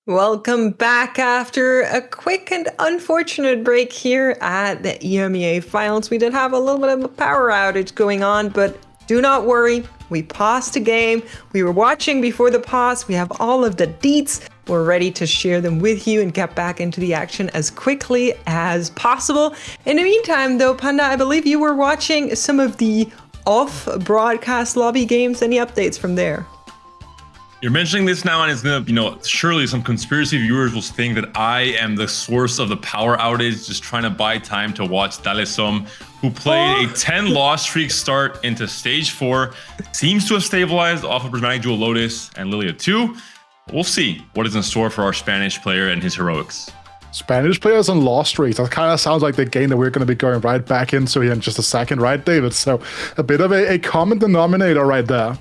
Welcome back after a quick and unfortunate break here at the EMEA finals. We did have a little bit of a power outage going on, but do not worry. We paused a game. We were watching before the pause. We have all of the deets. We're ready to share them with you and get back into the action as quickly as possible. In the meantime, though, Panda, I believe you were watching some of the off-broadcast lobby games. Any updates from there? You're mentioning this now, and it's gonna, surely some conspiracy viewers will think that I am the source of the power outage, just trying to buy time to watch Tactician, who played a 10-loss streak start into stage 4, seems to have stabilized off of Prismatic Jewel Lotus and Lilia 2. We'll see what is in store for our Spanish player and his heroics. Spanish players on loss streaks. That kind of sounds like the game that we're going to be going right back into here in just a second, right, David? So a bit of a common denominator right there.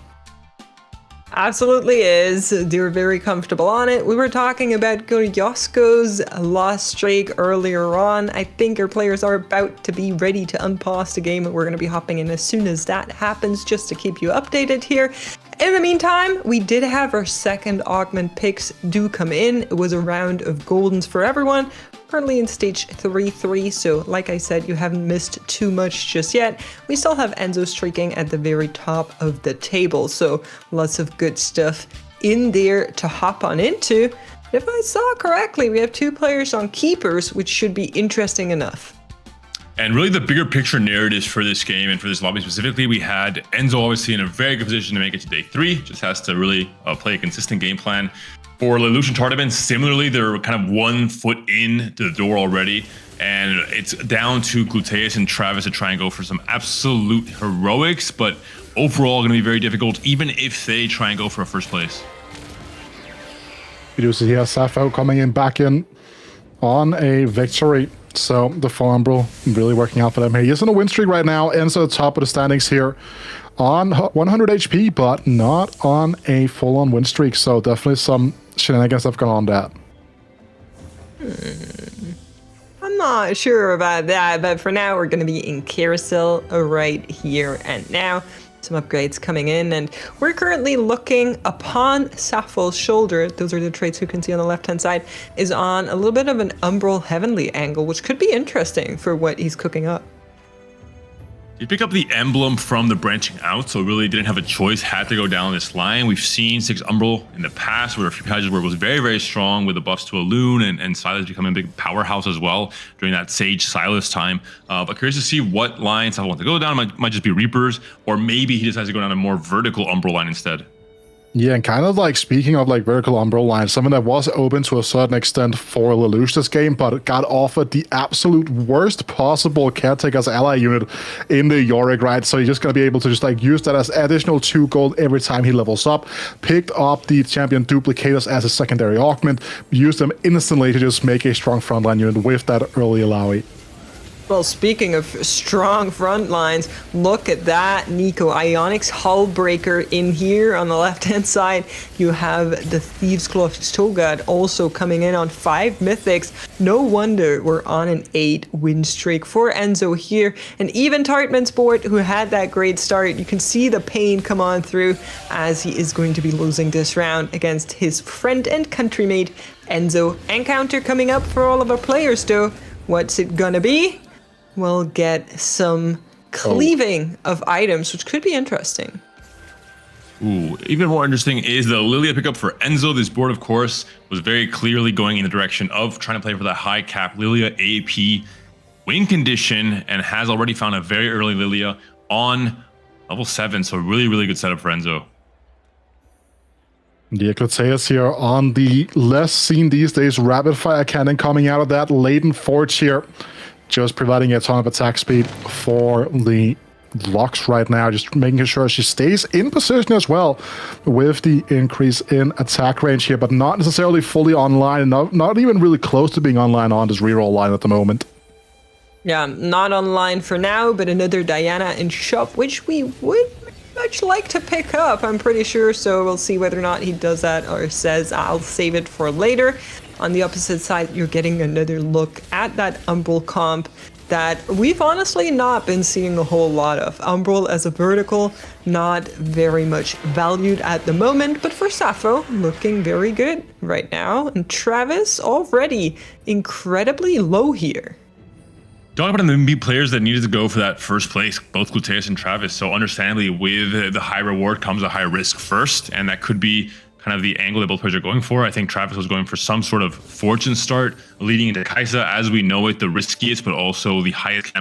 Absolutely is. They're very comfortable on it. We were talking about Goryosko's loss streak earlier on. I think our players are about to be ready to unpause the game, and we're going to be hopping in as soon as that happens, just to keep you updated here. In the meantime, we did have our second augment picks do come in. It was a round of goldens for everyone. Currently in stage 3-3, so like I said, you haven't missed too much just yet. We still have Enzo streaking at the very top of the table, so lots of good stuff in there to hop on into. If I saw correctly, we have 2 players on keepers, which should be interesting enough. And really the bigger picture narratives for this game and for this lobby specifically, we had Enzo obviously in a very good position to make it to day 3, just has to really play a consistent game plan. For Lelouch Tournament, similarly, they're kind of 1 foot in to the door already, and it's down to Gluteus and Travis to try and go for some absolute heroics, but overall going to be very difficult, even if they try and go for a first place. We do see here Sappho coming in back in on a victory. So the Umbral really working out for them here. He's on a win streak right now, ends at the top of the standings here on 100 HP, but not on a full-on win streak. So definitely some shenanigans have gone on that. I'm not sure about that, but for now we're going to be in Carousel right here and now. Some upgrades coming in, and we're currently looking upon Sappho's shoulder. Those are the traits you can see on the left-hand side, is on a little bit of an Umbral Heavenly angle, which could be interesting for what he's cooking up. You pick up the emblem from the branching out, so really didn't have a choice, had to go down this line. We've seen 6 Umbral in the past, where a few patches where it was very, very strong with the buffs to Elune and Silas becoming a big powerhouse as well during that Sage Silas time. But curious to see what lines I want to go down. Might just be Reapers, or maybe he decides to go down a more vertical Umbral line instead. Yeah, and kind of like speaking of like vertical Umbral lines, something that was open to a certain extent for Lelouch this game, but it got offered the absolute worst possible Caretaker's ally unit in the Yorick, right? So he's just going to be able to just like use that as additional 2 gold every time he levels up. Picked up the champion duplicators as a secondary augment, used them instantly to just make a strong frontline unit with that early Alawi. Well, speaking of strong front lines, look at that Nico Ionix Hullbreaker in here on the left-hand side. You have the Thieves' Claw's Togad also coming in on 5 mythics. No wonder we're on an 8 win streak for Enzo here. And even Tartman Sport, who had that great start, you can see the pain come on through as he is going to be losing this round against his friend and countrymate Enzo. Encounter coming up for all of our players though. What's it gonna be? We'll get some cleaving of items, which could be interesting. Ooh, even more interesting is the Lilia pickup for Enzo. This board, of course, was very clearly going in the direction of trying to play for that high cap Lilia AP win condition, and has already found a very early Lilia on level 7. So really, really good setup for Enzo. Yeah, Gluteus here on the less seen these days rapid fire cannon coming out of that laden forge here. Just providing a ton of attack speed for the Lux right now, just making sure she stays in position as well with the increase in attack range here, but not necessarily fully online, not even really close to being online on this reroll line at the moment. Yeah, not online for now, but another Diana in shop, which we would much like to pick up, I'm pretty sure, so we'll see whether or not he does that or says I'll save it for later. On the opposite side, you're getting another look at that Umbral comp. that we've honestly not been seeing a whole lot of. Umbral as a vertical, not very much valued at the moment, but for Sappho, looking very good right now. And Travis already incredibly low here. Talking about the MB players that needed to go for that first place, both Gluteus and Travis. So understandably, with the high reward comes a high risk first, and that could be kind of the angle that both players are going for. I think Travis was going for some sort of fortune start, leading into Kaisa, as we know it, the riskiest, but also the highest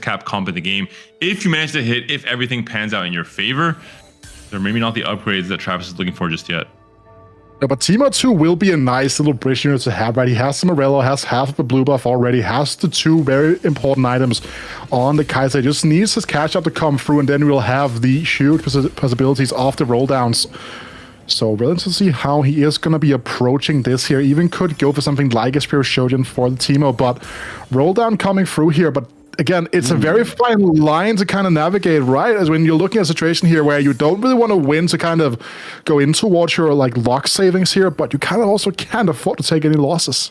cap comp in the game. If you manage to hit, if everything pans out in your favor, they're maybe not the upgrades that Travis is looking for just yet. Yeah, but Timo 2 will be a nice little bridge unit to have, right? He has the Morello, has half of the blue buff already, has the 2 very important items on the Kaiser. He just needs his catch up to come through, and then we'll have the huge possibilities of the roll downs. So really to see how he is going to be approaching this here. Even could go for something like a Spear Shogun for the Timo, but roll down coming through here. But again, it's a very fine line to kind of navigate, right? As when you're looking at a situation here where you don't really want to win to kind of go in towards your like lock savings here, but you kind of also can't afford to take any losses.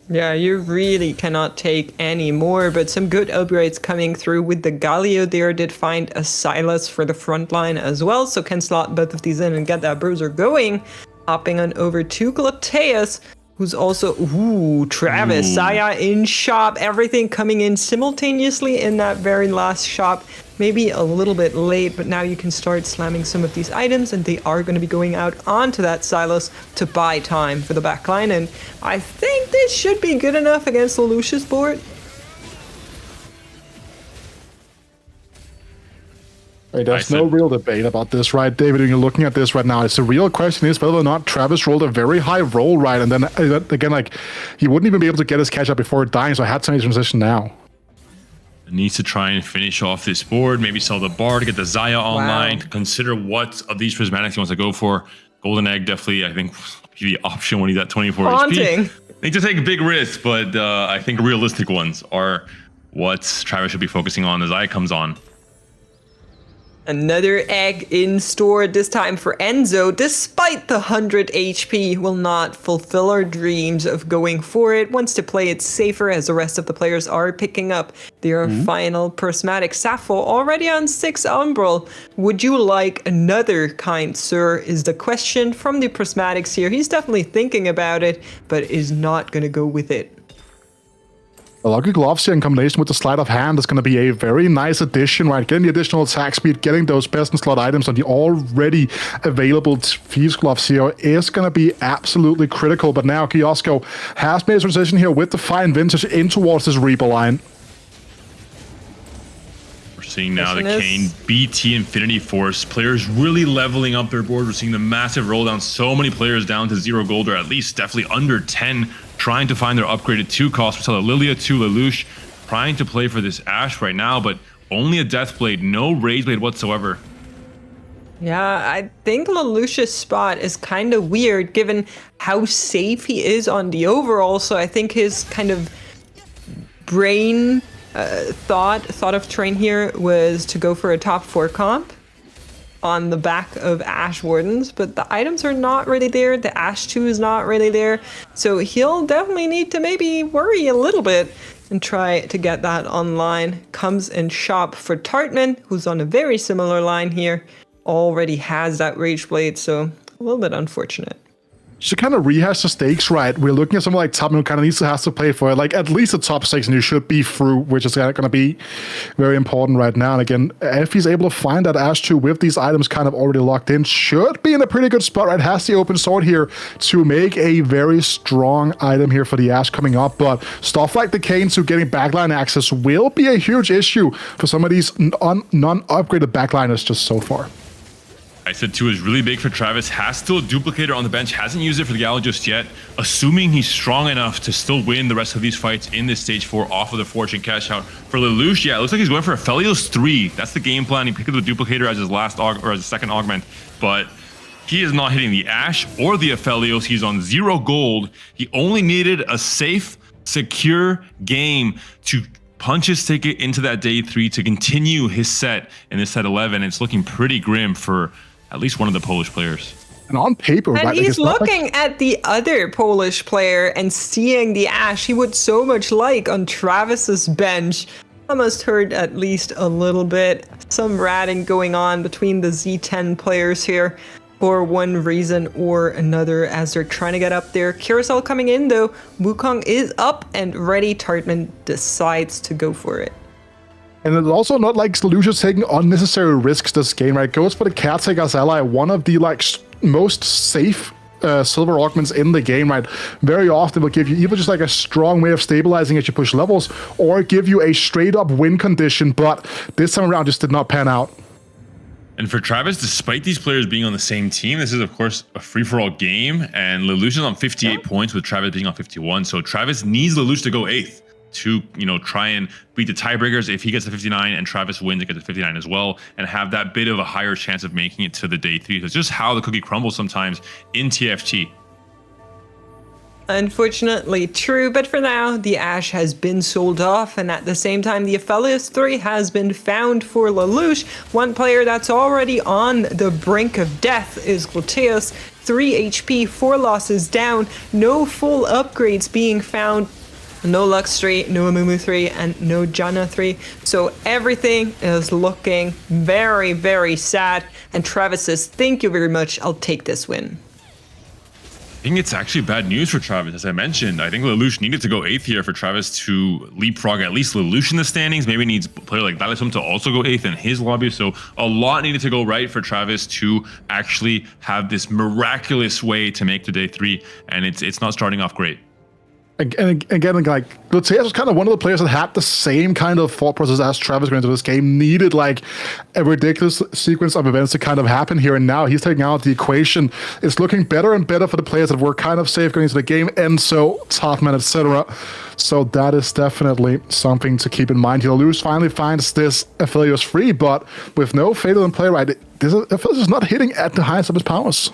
Yeah, you really cannot take any more, but some good upgrades coming through with the Galio there. Did find a Silas for the front line as well, so can slot both of these in and get that bruiser going. Hopping on over to Gluteus, who's also, Travis, Saya in shop, everything coming in simultaneously in that very last shop. Maybe a little bit late, but now you can start slamming some of these items, and they are going to be going out onto that Silos to buy time for the backline. And I think this should be good enough against Lelouch's board. Right, there's no real debate about this, right, David? When you're looking at this right now, it's the real question is whether or not Travis rolled a very high roll, right? And then again, like, he wouldn't even be able to get his catch up before dying, so I had to make a transition now. Needs to try and finish off this board, maybe sell the bar to get the Zaya online, to consider what of these prismatics he wants to go for. Golden Egg definitely, I think, the option when he's at 24 HP. Need to take big risks, but I think realistic ones are what Travis should be focusing on as Zaya comes on. Another egg in store, this time for Enzo. Despite the 100 HP, will not fulfill our dreams of going for it. Wants to play it safer as the rest of the players are picking up their final prismatic. Sappho already on 6 Umbral. Would you like another, kind sir, is the question from the prismatics here. He's definitely thinking about it, but is not going to go with it. The Lucky Gloves here in combination with the Sleight of Hand is going to be a very nice addition, right? Getting the additional attack speed, getting those peasant slot items on the already available Thieves Gloves here is going to be absolutely critical. But now Kiosko has made a transition here with the Fine Vintage in towards this Reaper line. We're seeing now the Kane BT Infinity Force. Players really leveling up their board. We're seeing the massive roll down. So many players down to 0 gold, or at least definitely under 10. Trying to find their upgraded 2 cost. We saw the Lilia 2 Lelouch trying to play for this Ashe right now, but only a Deathblade, no Rageblade whatsoever. Yeah, I think Lelouch's spot is kind of weird given how safe he is on the overall, so I think his kind of brain thought of train here was to go for a top 4 comp on the back of Ashe Wardens, but the items are not really there. The Ashe 2 is not really there. So he'll definitely need to maybe worry a little bit and try to get that online. Comes in shop for Tartman, who's on a very similar line here. Already has that Rageblade, so a little bit unfortunate. To kind of rehash the stakes, right? We're looking at someone like Tubman who kind of needs to have to play for like at least the top 6, and you should be through, which is going to be very important right now. And again, if he's able to find that Ashe 2 with these items kind of already locked in, should be in a pretty good spot, right? Has the open sword here to make a very strong item here for the Ashe coming up. But stuff like the Canes who getting backline access will be a huge issue for some of these non-upgraded backliners just so far. I said 2 is really big for Travis. Has still a duplicator on the bench. Hasn't used it for the Gallo just yet. Assuming he's strong enough to still win the rest of these fights in this stage 4 off of the Fortune cash out. For Lelouch, yeah, it looks like he's going for a Aphelios 3. That's the game plan. He picked up the duplicator as his last as his second augment, but he is not hitting the Ashe or the Aphelios. He's on 0 gold. He only needed a safe, secure game to punch his ticket into that day 3 to continue his set in this set 11. It's looking pretty grim for at least one of the Polish players. And on paper, And right? Like, he's it's not like- looking at the other Polish player and seeing the Ashe he would so much like on Travis's bench. I must heard at least a little bit. Some ratting going on between the Z10 players here for one reason or another as they're trying to get up there. Carousel coming in though. Wukong is up and ready. Tartman decides to go for it. And it's also not like Lelouch's taking unnecessary risks this game, right? Goes for the Caretaker's Ally, one of the like most safe silver augments in the game, right? Very often will give you either just like a strong way of stabilizing as you push levels, or give you a straight up win condition, but this time around just did not pan out. And for Travis, despite these players being on the same team, this is of course a free-for-all game, and Lelouch is on 58 points with Travis being on 51. So Travis needs Lelouch to go 8th to, try and beat the tiebreakers. If he gets to 59 and Travis wins, it gets to 59 as well, and have that bit of a higher chance of making it to the day 3. So it's just how the cookie crumbles sometimes in TFT. Unfortunately true, but for now, the Ashe has been sold off, and at the same time, the Aphelios 3 has been found for Lelouch. One player that's already on the brink of death is Gluteus. 3 HP, 4 losses down, no full upgrades being found. No Lux 3, no Amumu 3, and no Janna 3. So everything is looking very, very sad. And Travis says, thank you very much, I'll take this win. I think it's actually bad news for Travis. As I mentioned, I think Lelouch needed to go 8th here for Travis to leapfrog at least Lelouch in the standings. Maybe needs a player like Valisum to also go 8th in his lobby. So a lot needed to go right for Travis to actually have this miraculous way to make the day 3. And it's not starting off great. And again, like, Gluteus was kind of one of the players that had the same kind of thought process as Travis going into this game. Needed like a ridiculous sequence of events to kind of happen here, and now he's taking out the equation. It's looking better and better for the players that were kind of safe going into the game, Enzo, Topman, etc. So that is definitely something to keep in mind. Lelouch finally finds this Aphelios free, but with no Fatal in play, right? This Aphelios is not hitting at the highest of his powers.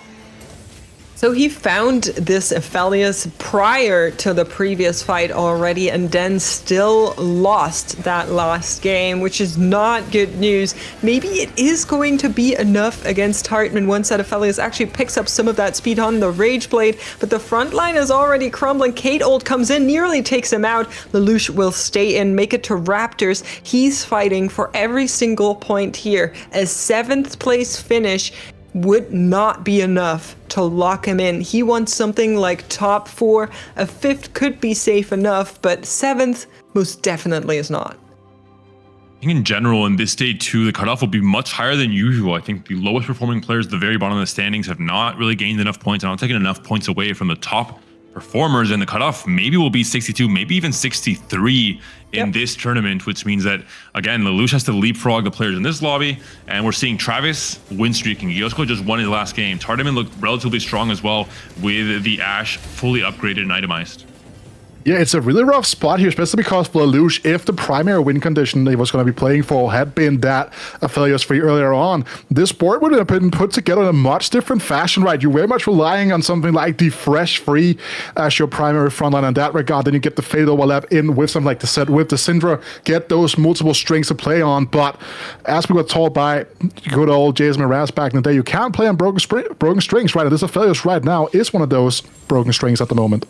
So he found this Aphelios prior to the previous fight already, and then still lost that last game, which is not good news. Maybe it is going to be enough against Hartman once that Aphelios actually picks up some of that speed on the Rage Blade, but the front line is already crumbling. Kate Old comes in, nearly takes him out. Lelouch will stay in, make it to Raptors. He's fighting for every single point here. A 7th place finish would not be enough to lock him in. He wants something like top 4. A 5th could be safe enough, but 7th most definitely is not. I think in general, in this day 2, the cutoff will be much higher than usual. I think the lowest performing players at the very bottom of the standings have not really gained enough points and not taken enough points away from the top performers, and the cutoff maybe will be 62, maybe even 63 in this tournament, which means that, again, Lelouch has to leapfrog the players in this lobby, and we're seeing Travis win streaking. Yosko just won his last game. Tardaman looked relatively strong as well with the Ashe fully upgraded and itemized. Yeah, it's a really rough spot here, especially because for Lelouch, if the primary win condition he was going to be playing for had been that Aphelios free earlier on, this board would have been put together in a much different fashion, right? You're very much relying on something like the fresh free as your primary frontline in that regard. Then you get the Fade overlap in with something like the set with the Syndra, get those multiple strings to play on. But as we were told by good old Jason Mraz back in the day, you can't play on broken strings, right? And this Aphelios right now is one of those broken strings at the moment.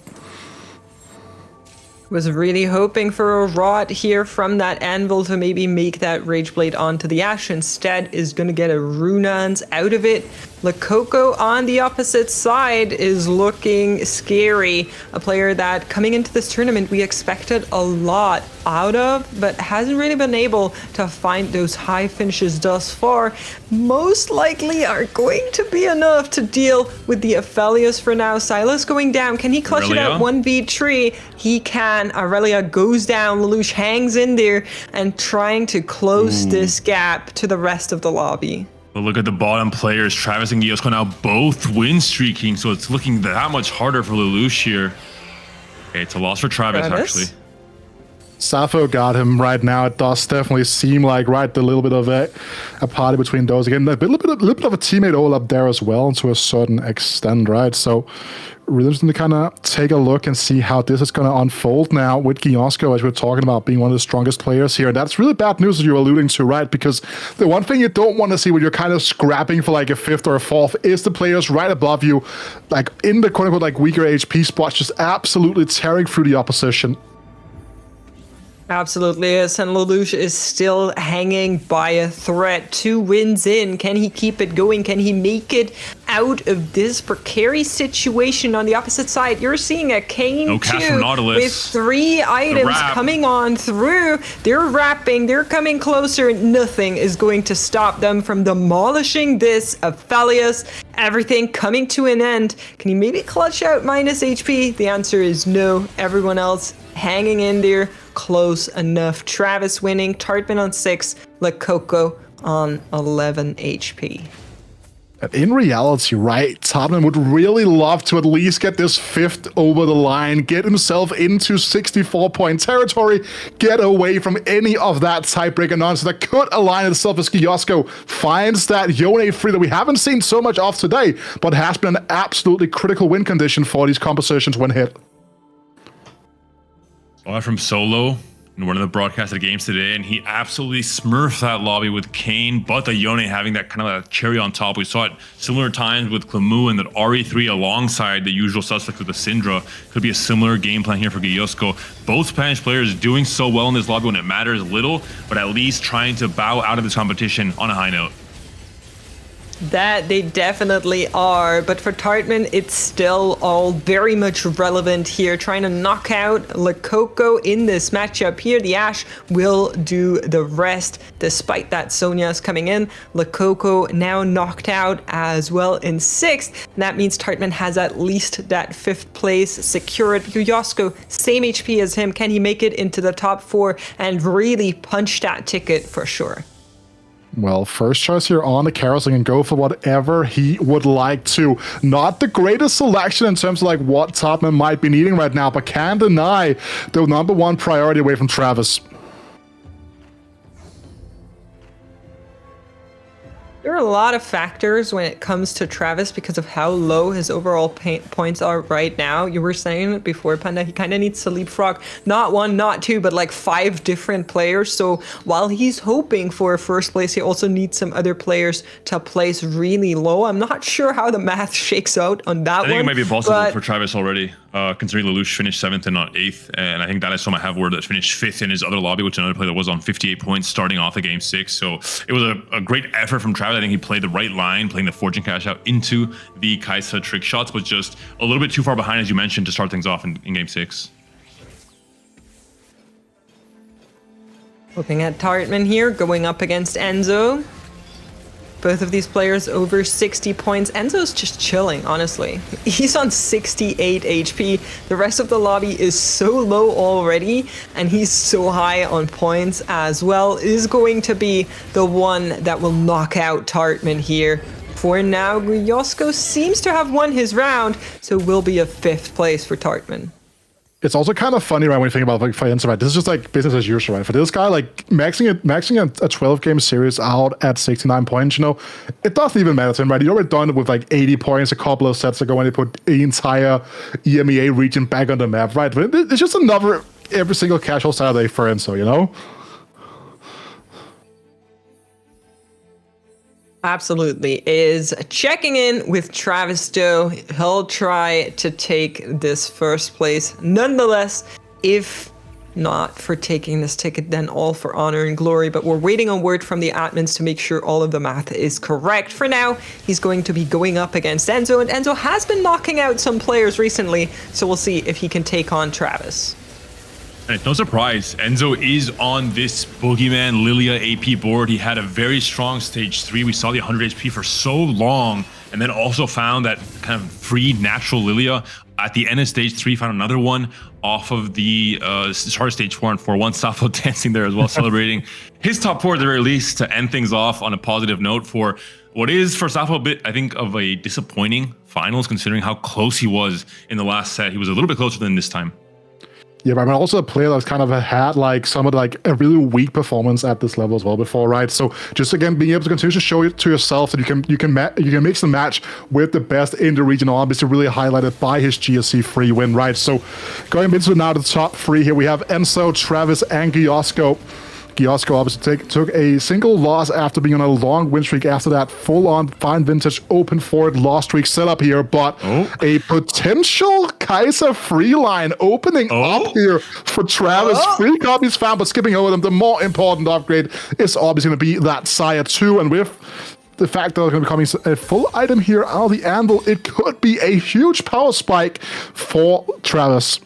Was really hoping for a rot here from that Anvil to maybe make that Rage Blade onto the Ashe. Instead is going to get a Runans out of it. Lakoko on the opposite side is looking scary. A player that coming into this tournament we expected a lot out of, but hasn't really been able to find those high finishes thus far. Most likely are going to be enough to deal with the Aphelios for now. Silas going down. Can he clutch it out 1v3? He can. Aurelia goes down. Lelouch hangs in there and trying to close this gap to the rest of the lobby. But look at the bottom players. Travis and Yosko now both win streaking, so it's looking that much harder for Lelouch here. Okay, it's a loss for Travis. Actually. Sappho got him right now. It does definitely seem like, right, a little bit of a party between those. Again, a little bit of a teammate overlap there as well, to a certain extent, right? So really just to kind of take a look and see how this is going to unfold now with Giosko, as we're talking about being one of the strongest players here. And that's really bad news, as you're alluding to, right? Because the one thing you don't want to see when you're kind of scrapping for like a 5th or a 4th is the players right above you, like in the quote-unquote like weaker HP spots, just absolutely tearing through the opposition. Absolutely is, and Lelouch is still hanging by a thread. 2 wins in. Can he keep it going? Can he make it out of this precarious situation on the opposite side? You're seeing a Kane 2 with 3 items coming on through. They're wrapping, they're coming closer. Nothing is going to stop them from demolishing this Aphelios. Everything coming to an end. Can he maybe clutch out minus HP? The answer is no. Everyone else hanging in there. Close enough. Travis winning, Tartman on 6, Lakoko on 11 HP. In reality, right, Tottenham would really love to at least get this 5th over the line, get himself into 64-point territory, get away from any of that tiebreaker nonsense that could align itself as Giosko finds that Yone free that we haven't seen so much of today, but has been an absolutely critical win condition for these compositions when hit. Saw it from Solo in one of the broadcasted games today, and he absolutely smurfed that lobby with Kane, but the Yone having that kind of a cherry on top. We saw it similar times with Clamu, and that RE3 alongside the usual suspects with the Syndra could be a similar game plan here for Giosko. Both Spanish players doing so well in this lobby when it matters little, but at least trying to bow out of this competition on a high note. That they definitely are, but for Tartman, it's still all very much relevant here. Trying to knock out Lakoko in this matchup here. The Ashe will do the rest. Despite that, Sonya's coming in. Lakoko now knocked out as well in 6th. And that means Tartman has at least that 5th place secured. Giosko, same HP as him. Can he make it into the top 4 and really punch that ticket for sure? Well, first choice here on the carousel and go for whatever he would like to. Not the greatest selection in terms of like what Tottenham might be needing right now, but can't deny the #1 priority away from Travis. There are a lot of factors when it comes to Travis because of how low his overall points are right now. You were saying it before, Panda, he kind of needs to leapfrog not 1, not 2, but like 5 different players. So while he's hoping for a 1st place, he also needs some other players to place really low. I'm not sure how the math shakes out on that one. I think it might be possible for Travis already, considering Lelouch finished 7th and not 8th. And I think that I saw my have word that finished 5th in his other lobby, which another player that was on 58 points starting off the game 6. So it was a great effort from Travis. I think he played the right line, playing the Fortune Cash out into the Kaisa trick shots, but just a little bit too far behind, as you mentioned, to start things off in game 6. Looking at Tartman here, going up against Enzo. Both of these players over 60 points. Enzo's just chilling, honestly. He's on 68 HP. The rest of the lobby is so low already, and he's so high on points as well. Is going to be the one that will knock out Tartman here. For now, Giosko seems to have won his round, so will be a 5th place for Tartman. It's also kind of funny, right, when you think about like Enzo, right? This is just like business as usual, right? For this guy, like maxing a 12-game series out at 69 points, you know, it doesn't even matter to him, right? He already done it with like 80 points a couple of sets ago when he put the entire EMEA region back on the map, right? But it's just another every single casual Saturday for Enzo, you know? Absolutely is checking in with Travis Doe. He'll try to take this 1st place. Nonetheless, if not for taking this ticket, then all for honor and glory. But we're waiting on word from the admins to make sure all of the math is correct. For now, he's going to be going up against Enzo, and Enzo has been knocking out some players recently, so we'll see if he can take on Travis. And it's no surprise, Enzo is on this Boogeyman Lilia AP board. He had a very strong stage 3. We saw the 100 HP for so long, and then also found that kind of free natural Lilia. At the end of stage 3, found another one off of the start of stage 4 and 4-1. Sappho dancing there as well, celebrating his top 4 at the very least to end things off on a positive note for what is for Sappho a bit, I think, of a disappointing finals, considering how close he was in the last set. He was a little bit closer than this time. Yeah, but I'm also a player that's kind of had like some of like a really weak performance at this level as well before, right? So just again being able to continue to show it to yourself that you can mix and match with the best in the region, obviously really highlighted by his GSC free win, right? So going into now the top three here, we have Enzo, Travis, and Giosko. Giosko obviously took a single loss after being on a long win streak after that full-on fine vintage open forward loss streak setup here, but a potential Kaiser free line opening up here for Travis. 3 copies found, but skipping over them. The more important upgrade is obviously going to be that Sire 2, and with the fact that it's going to be coming a full item here out of the anvil, it could be a huge power spike for Travis.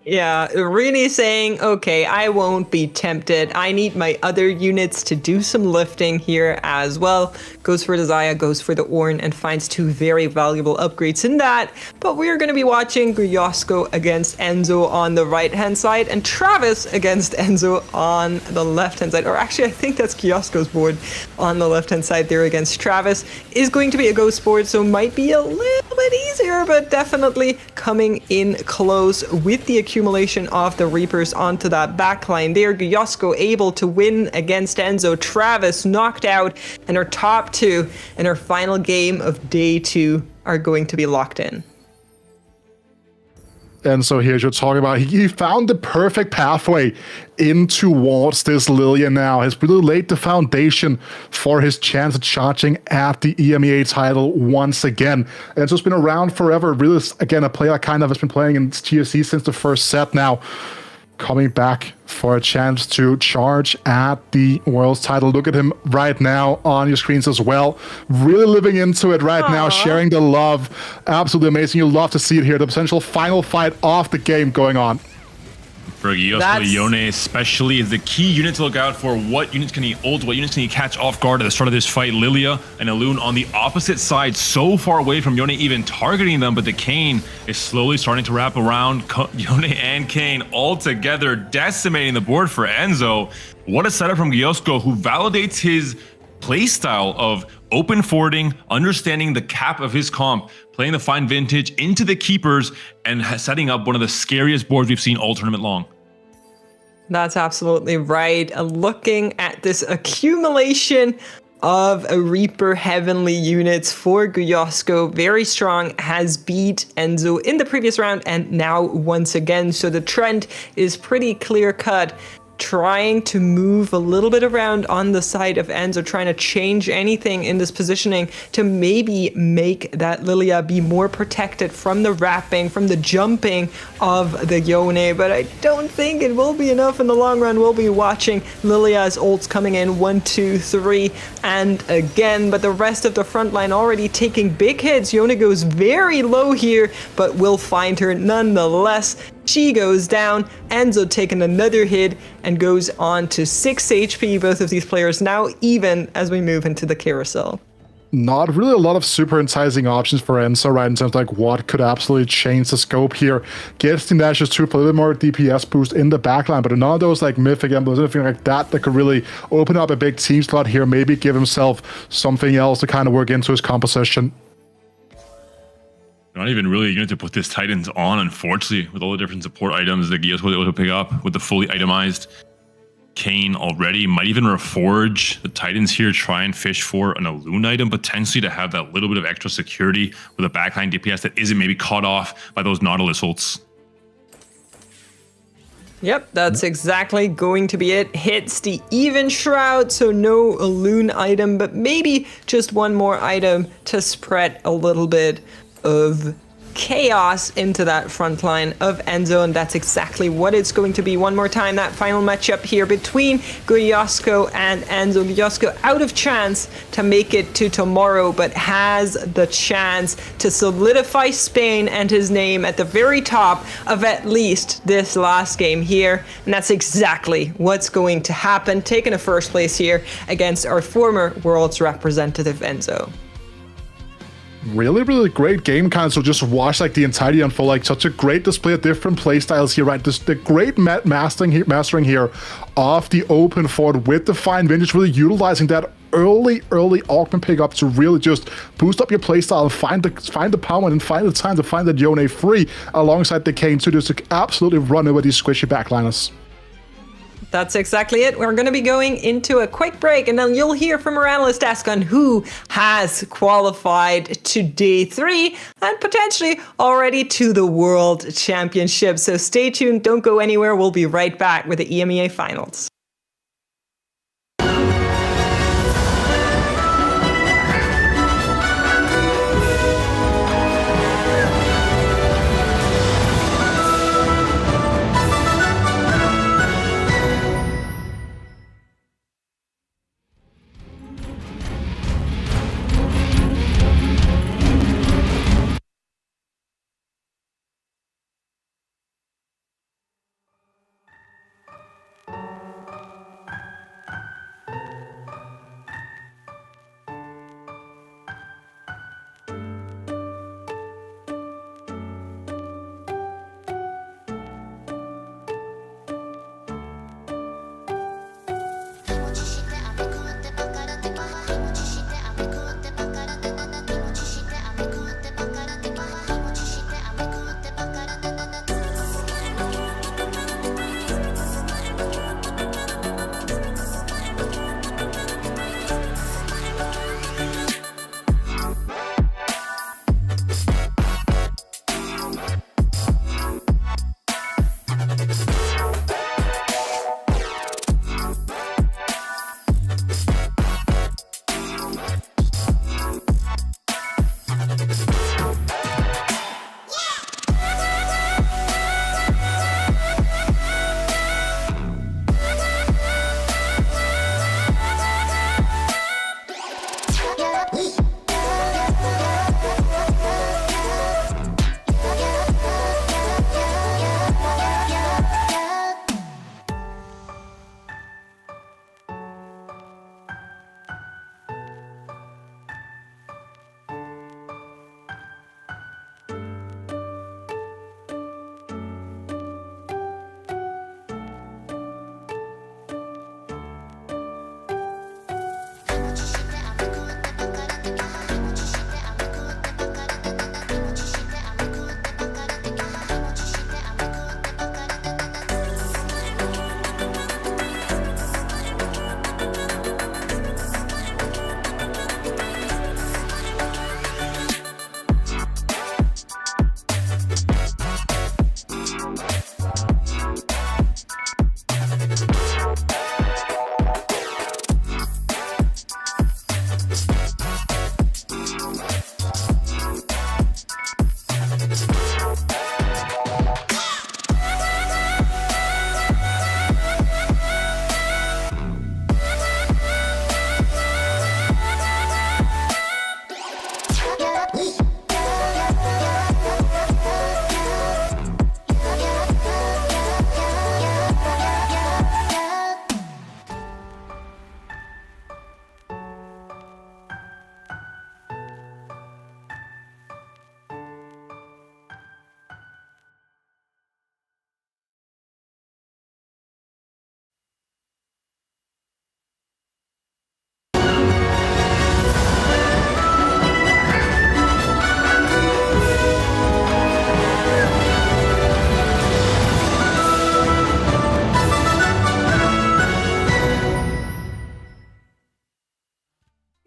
Yeah, really saying, okay, I won't be tempted. I need my other units to do some lifting here as well. Goes for the Zaya, goes for the Ornn, and finds 2 very valuable upgrades in that. But we're going to be watching Giosko against Enzo on the right-hand side, and Travis against Enzo on the left-hand side. Or actually, I think that's Giosko's board on the left-hand side there against Travis. Is going to be a ghost board, so might be a little bit easier, but definitely coming in close with the accumulation of the Reapers onto that backline there. Giosko able to win against Enzo. Travis knocked out, and our top 2 in our final game of day 2 are going to be locked in. And so here's you're talking about, he found the perfect pathway in towards this Lilia now. Has really laid the foundation for his chance of charging at the EMEA title once again. And it's just been around forever. Really, again, a player that kind of has been playing in GSC since the first set now. Coming back for a chance to charge at the world's title. Look at him right now on your screens as well. Really living into it right now, sharing the love. Absolutely amazing. You love to see it here. The potential final fight of the game going on. For Giosko, Yone especially is the key unit to look out for. What units can he ult? What units can he catch off guard at the start of this fight? Lilia and Elune on the opposite side, so far away from Yone even targeting them, but the Kayn is slowly starting to wrap around Yone and Kayn all together, decimating the board for Enzo. What a setup from Giosko, who validates his playstyle of open forwarding, understanding the cap of his comp, playing the fine vintage into the keepers, and setting up one of the scariest boards we've seen all tournament long. That's absolutely right. Looking at this accumulation of a Reaper Heavenly units for Giosko, very strong, has beat Enzo in the previous round and now once again. So the trend is pretty clear cut. Trying to move a little bit around on the side of Enzo, trying to change anything in this positioning to maybe make that Lilia be more protected from the wrapping, from the jumping of the Yone, but I don't think it will be enough in the long run. We'll be watching Lilia's ults coming in 1, 2, 3, and again, but the rest of the front line already taking big hits. Yone goes very low here, but we'll find her nonetheless. She goes down, Enzo taking another hit and goes on to 6 HP. Both of these players now even as we move into the carousel. Not really a lot of super enticing options for Enzo, right, in terms of like what could absolutely change the scope here. Gets the dashes too for a little bit more DPS boost in the backline, but none of those like mythic emblems, anything like that could really open up a big team slot here, maybe give himself something else to kind of work into his composition. Not even really a unit to put this Titans on, unfortunately, with all the different support items that Giosko was able to pick up with the fully itemized Kayn already. Might even reforge the Titans here, try and fish for an Elune item, potentially to have that little bit of extra security with a backline DPS that isn't maybe caught off by those Nautilus ults. Yep, that's exactly going to be it. Hits the even shroud, so no Elune item, but maybe just one more item to spread a little bit of chaos into that front line of Enzo, and that's exactly what it's going to be. One more time, that final matchup here between Giosko and Enzo. Giosko out of chance to make it to tomorrow, but has the chance to solidify Spain and his name at the very top of at least this last game here, and that's exactly what's going to happen. Taking a first place here against our former world's representative Enzo. Really, really great game, kind of. So just watch like the entirety unfold, like such a great display of different playstyles here, right? The great mastering here of the open forward with the fine vintage, really utilizing that early augment pickup to really just boost up your playstyle and find the power and find the time to find the Yone free alongside the Kane to just absolutely run over these squishy backliners. That's exactly it. We're going to be going into a quick break, and then you'll hear from our analyst desk on who has qualified to day 3 and potentially already to the World Championship. So stay tuned. Don't go anywhere. We'll be right back with the EMEA finals.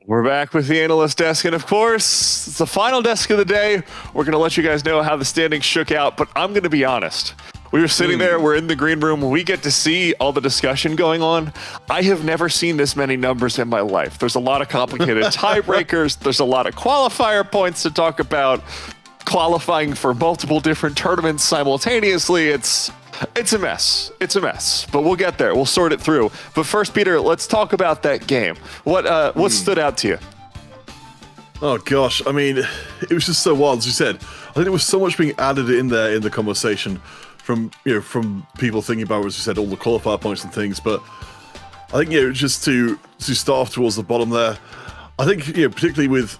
We're back with the analyst desk, and of course, it's the final desk of the day. We're going to let you guys know how the standings shook out, but I'm going to be honest. We were sitting there, we're in the green room, we get to see all the discussion going on. I have never seen this many numbers in my life. There's a lot of complicated tiebreakers, there's a lot of qualifier points to talk about, qualifying for multiple different tournaments simultaneously. It's a mess. It's a mess, but we'll get there. We'll sort it through. But first, Peter, let's talk about that game. What stood out to you? Oh gosh, I mean, it was just so wild. As you said, I think there was so much being added in there in the conversation from people thinking about, as you said, all the qualifier points and things. But I think just to start off towards the bottom there, I think particularly with.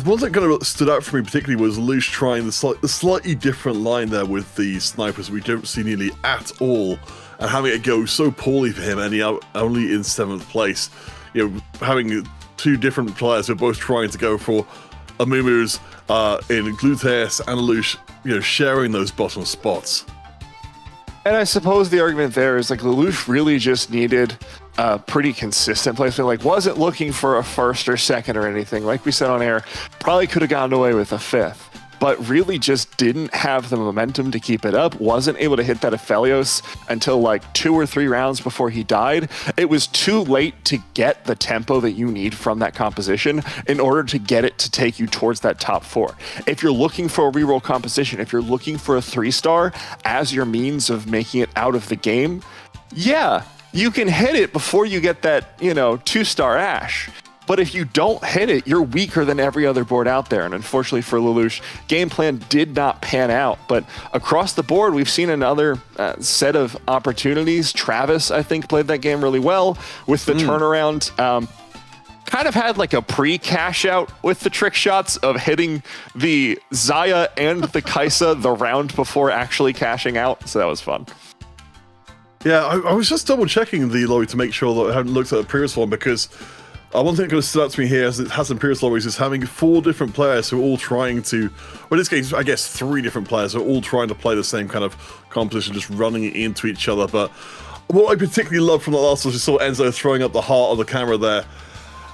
One that kind of stood out for me particularly was Lush trying the slightly different line there with the snipers we don't see nearly at all, and having it go so poorly for him, and he only in 7th place. having two different players who are both trying to go for Amumu's in Gluteus and Lelouch, sharing those bottom spots. And I suppose the argument there is like Lelouch really just needed a pretty consistent placement. Like, wasn't looking for a first or second or anything. Like we said on air, probably could have gotten away with a fifth, but really just didn't have the momentum to keep it up. Wasn't able to hit that Aphelios until like 2 or 3 rounds before he died. It was too late to get the tempo that you need from that composition in order to get it to take you towards that top 4. If you're looking for a reroll composition, if you're looking for a 3-star as your means of making it out of the game, yeah, you can hit it before you get that, 2-star Ash. But if you don't hit it, you're weaker than every other board out there. And unfortunately for Lelouch, game plan did not pan out. But across the board, we've seen another set of opportunities. Travis, I think, played that game really well with the turnaround. Kind of had like a pre-cash out with the trick shots of hitting the Zaya and the Kaisa the round before actually cashing out. So that was fun. Yeah, I was just double checking the lobby to make sure that I hadn't looked at the previous one, because one thing that kind of stood out to me here, as it has in previous lobbies, is having 4 different players who are all trying to, well, in this case, I guess 3 different players who are all trying to play the same kind of competition, just running it into each other. But what I particularly loved from that last was you saw Enzo throwing up the heart on the camera there.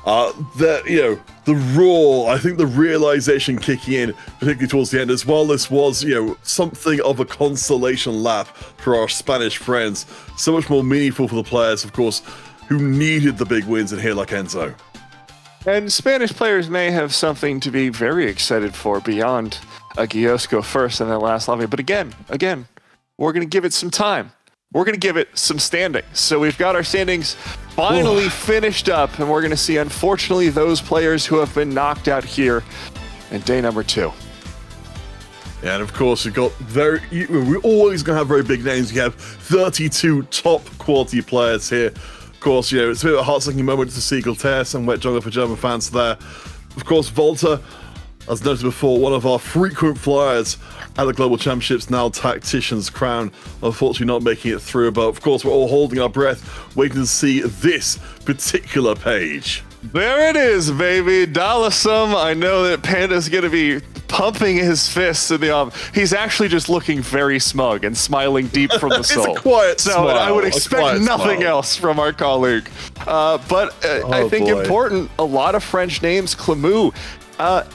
The raw, I think the realization kicking in, particularly towards the end, as well, this was, something of a consolation lap for our Spanish friends. So much more meaningful for the players, of course, who needed the big wins in here like Enzo. And Spanish players may have something to be very excited for beyond a Giosco first in that last lobby. But again, we're going to give it some time. We're going to give it some standing. So we've got our standings finally finished up, and we're going to see, unfortunately, those players who have been knocked out here in day number 2. Yeah, and of course, we're always going to have very big names. We have 32 top quality players here. Of course, it's a bit of a heart-sinking moment to see Gultes and Wet Jungle for German fans there. Of course, Volta, as noted before, one of our frequent flyers at the Global Championships, now Tactician's crown, unfortunately not making it through. But of course, we're all holding our breath, waiting to see this particular page. There it is, baby. Dalasum. I know that Panda's going to be pumping his fists in the arm. He's actually just looking very smug and smiling deep from the soul. It's a quiet smile. I would expect nothing else from our colleague. I think important, a lot of French names. Clemou,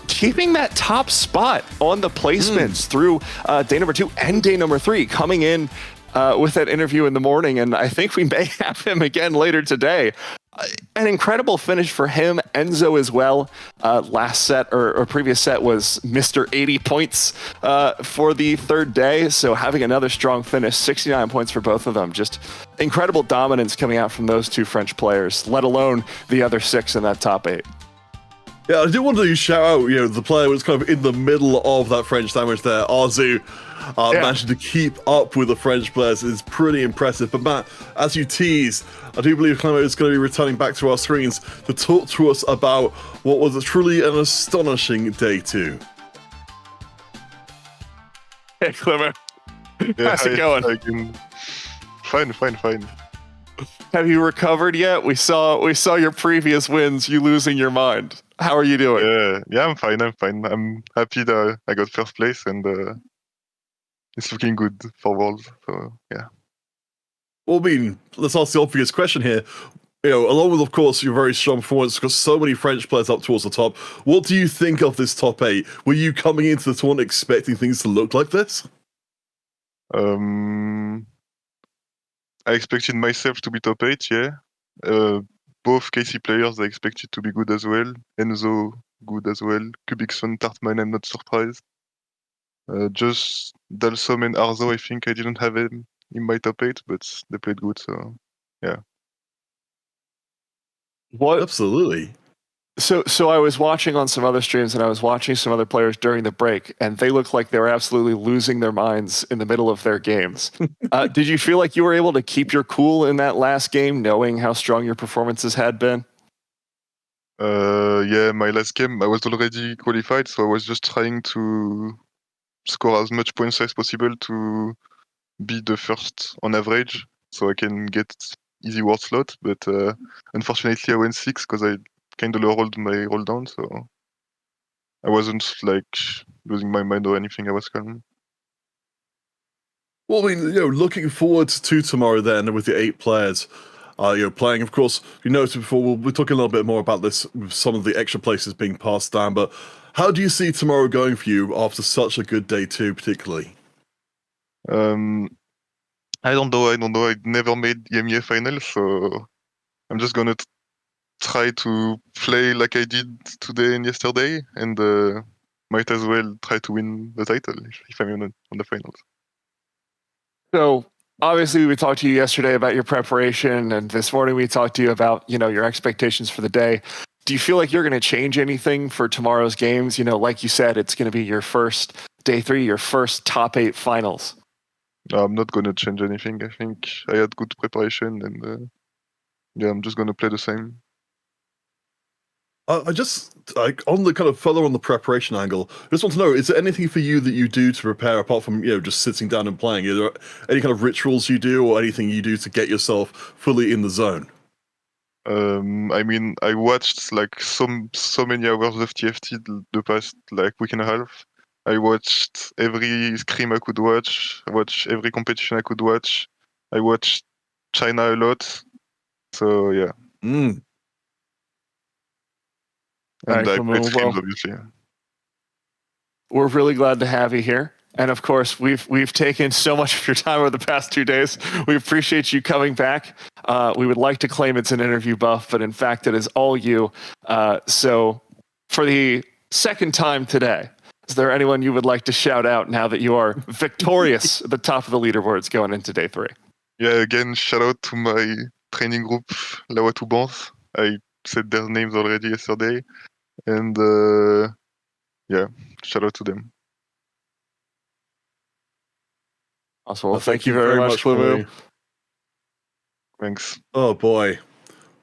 keeping that top spot on the placements through day number 2 and day number 3, coming in with that interview in the morning, and I think we may have him again later today. An incredible finish for him. Enzo as well. Last set or previous set was Mr. 80 points for the 3rd day. So having another strong finish, 69 points for both of them. Just incredible dominance coming out from those 2 French players, let alone the other 6 in that top 8. Yeah, I do want to shout out, the player was kind of in the middle of that French sandwich there, Arzoo. Managing to keep up with the French players is pretty impressive. But Matt, as you tease, I do believe Clemou is going to be returning back to our screens to talk to us about what was truly an astonishing day 2. Hey, Clemou. Yeah, how's it going? Fine. Have you recovered yet? We saw your previous wins, you losing your mind. How are you doing? Yeah, I'm fine. I'm happy that I got first place, and it's looking good for Worlds. So yeah. Well, I mean, let's ask the obvious question here. Along with, of course, your very strong performance, because so many French players up towards the top, what do you think of this top 8? Were you coming into the tournament expecting things to look like this? I expected myself to be top 8, yeah. Both KC players, I expected to be good as well. Enzo, good as well. Kubikson, Tartman, I'm not surprised. Just Dalsom and Arzoo, I think I didn't have them in my top 8, but they played good, so yeah. What? Absolutely. So I was watching on some other streams, and I was watching some other players during the break, and they looked like they were absolutely losing their minds in the middle of their games. Did you feel like you were able to keep your cool in that last game, knowing how strong your performances had been? Yeah, my last game, I was already qualified, so I was just trying to score as much points as possible to be the first on average, so I can get easy ward slot, but unfortunately I went 6 because I kind of rolled my roll down, so I wasn't like losing my mind or anything. I was calm. Well, I mean, looking forward to tomorrow then with the 8 players, playing. Of course, you noticed before, we'll be talking a little bit more about this with some of the extra places being passed down, but how do you see tomorrow going for you after such a good day 2, particularly? I don't know. I never made EMEA final, so I'm just gonna try to play like I did today and yesterday, and might as well try to win the title if I'm on the finals. So obviously we talked to you yesterday about your preparation, and this morning we talked to you about, your expectations for the day. Do you feel like you're going to change anything for tomorrow's games? Like you said, it's going to be your first day 3, your first top 8 finals. I'm not going to change anything. I think I had good preparation, and I'm just going to play the same. I just, on the kind of further on the preparation angle, I just want to know, is there anything for you that you do to prepare apart from, just sitting down and playing? Are there any kind of rituals you do or anything you do to get yourself fully in the zone? I mean, I watched like so many hours of TFT the past week and a half. I watched every scrim I could watch. I watched every competition I could watch. I watched China a lot. So yeah. And I played scrims, obviously. We're really glad to have you here. And of course, we've taken so much of your time over the past 2 days. We appreciate you coming back. We would like to claim it's an interview buff, but in fact, it is all you. So for the second time today, is there anyone you would like to shout out now that you are victorious at the top of the leaderboards going into day 3? Yeah, again, shout out to my training group, La Toubans. I said their names already yesterday. And shout out to them. Awesome. Well, thank you very much, Flamu. Thanks. Oh boy.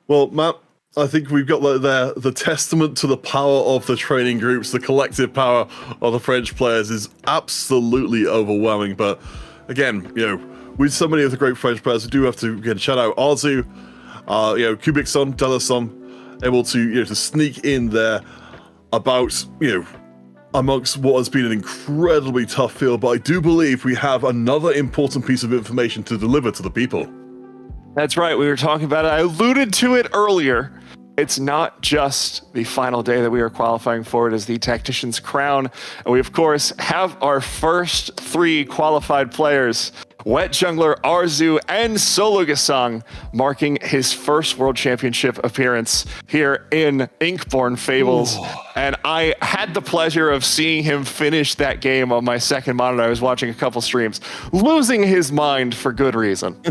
Well, Matt, I think we've got the testament to the power of the training groups, the collective power of the French players is absolutely overwhelming. But again, with so many of the great French players, we do have to get a shout out Arzoo, Kubikson, Delasom, able to sneak in there about, amongst what has been an incredibly tough field. But I do believe we have another important piece of information to deliver to the people. That's right. We were talking about it. I alluded to it earlier. It's not just the final day that we are qualifying for. It is the Tactician's Crown. And we, of course, have our first 3 qualified players, Wet Jungler, Arzoo, and Sologasang, marking his first World Championship appearance here in Inkborn Fables. Ooh. And I had the pleasure of seeing him finish that game on my second monitor. I was watching a couple streams, losing his mind for good reason.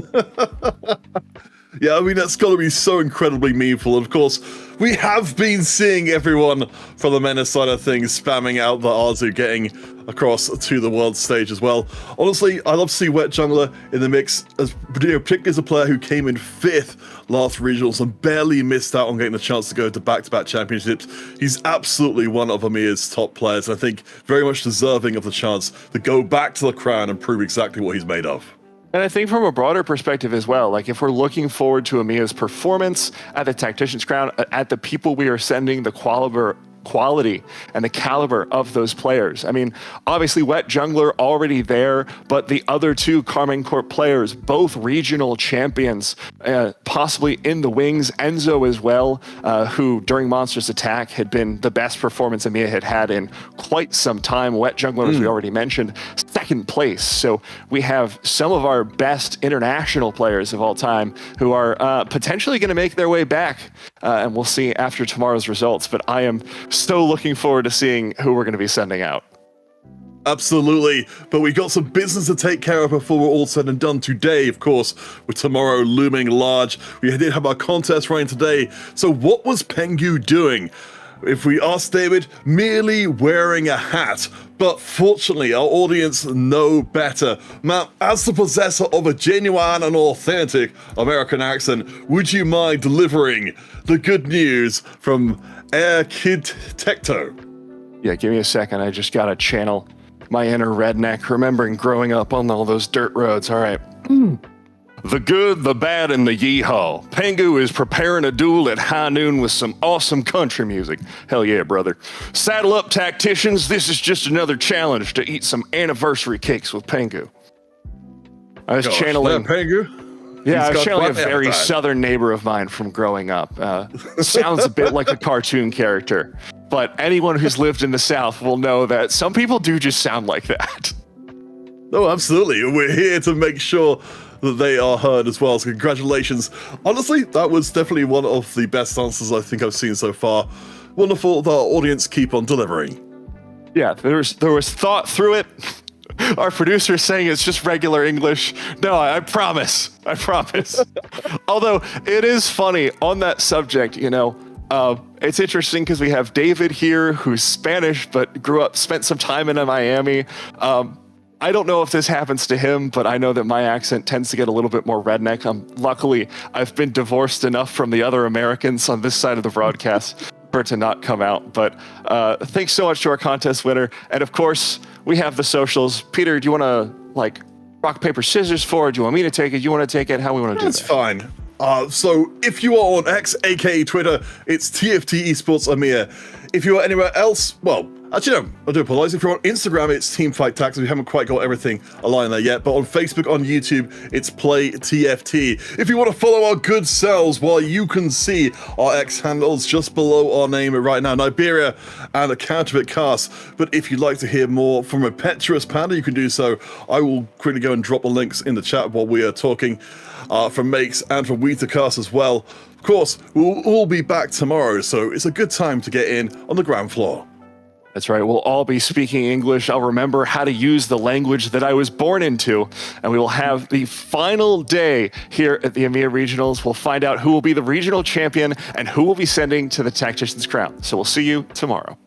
Yeah, I mean, that's got to be so incredibly meaningful. And of course, we have been seeing everyone from the MENA side of things spamming out the Arzoo getting across to the world stage as well. Honestly, I love to see Wet Jungler in the mix, particularly as a player who came in 5th last regionals and barely missed out on getting the chance to go to back-to-back championships. He's absolutely one of EMEA's top players, and I think very much deserving of the chance to go back to the crown and prove exactly what he's made of. And I think from a broader perspective as well, like if we're looking forward to EMEA's performance at the Tactician's Crown, at the people we are sending, the quality and the caliber of those players. I mean, obviously Wet Jungler already there, but the other 2 Carmine Corp players, both regional champions, possibly in the wings, Enzo as well, who during Monsters Attack had been the best performance EMEA had in quite some time. Wet Jungler, as we already mentioned, 2nd place. So we have some of our best international players of all time who are potentially going to make their way back, and we'll see after tomorrow's results. But I am so looking forward to seeing who we're going to be sending out. Absolutely, but we got some business to take care of before we're all said and done today, of course, with tomorrow looming large. We did have our contest running today, so what was Pengu doing? If we ask David, merely wearing a hat. But fortunately, our audience know better. Matt, as the possessor of a genuine and authentic American accent, would you mind delivering the good news from Air Kid Tecto? Yeah, give me a second. I just got to channel my inner redneck, remembering growing up on all those dirt roads. All right. The good, the bad, and the yeehaw. Pengu is preparing a duel at high noon with some awesome country music. Hell yeah, brother. Saddle up, tacticians. This is just another challenge to eat some anniversary cakes with Pengu. I was channeling... Pengu. Yeah, I was channeling a quite the very appetite. southern neighbor of mine from growing up. Sounds a bit like a cartoon character. But anyone who's lived in the South will know that some people do just sound like that. No, absolutely. We're here to make sure that they are heard as well. So congratulations. Honestly, that was definitely one of the best answers I think I've seen so far. Wonderful that our audience keep on delivering. Yeah, there was thought through it. Our producer is saying it's just regular English. No, I promise. I promise. Although it is funny on that subject, you know, it's interesting because we have David here who's Spanish but spent some time in Miami. I don't know if this happens to him, but I know that my accent tends to get a little bit more redneck. Luckily, I've been divorced enough from the other Americans on this side of the broadcast for it to not come out. But thanks so much to our contest winner. And of course, we have the socials. Peter, do you want to rock, paper, scissors for it? Do you want me to take it? You want to take it? How we want to do That's that? fine. So if you are on X, aka Twitter, it's TFT Esports EMEA. If you are anywhere else, well, actually no, I do apologize. If you're on Instagram, it's Teamfight Tactics. We haven't quite got everything aligned there yet, but on Facebook, on YouTube, it's Play TFT. If you want to follow our good selves, well, you can see our X handles just below our name right now, Niberia and a Counterfeit Cast. But if you'd like to hear more from a Petrus Panda, you can do so. I will quickly go and drop the links in the chat while we are talking. From Makes and from Weetacast as well. Of course, we'll all be back tomorrow, so it's a good time to get in on the ground floor. That's right. We'll all be speaking English. I'll remember how to use the language that I was born into, and we will have the final day here at the EMEA Regionals. We'll find out who will be the regional champion and who will be sending to the Tactician's crown. So we'll see you tomorrow.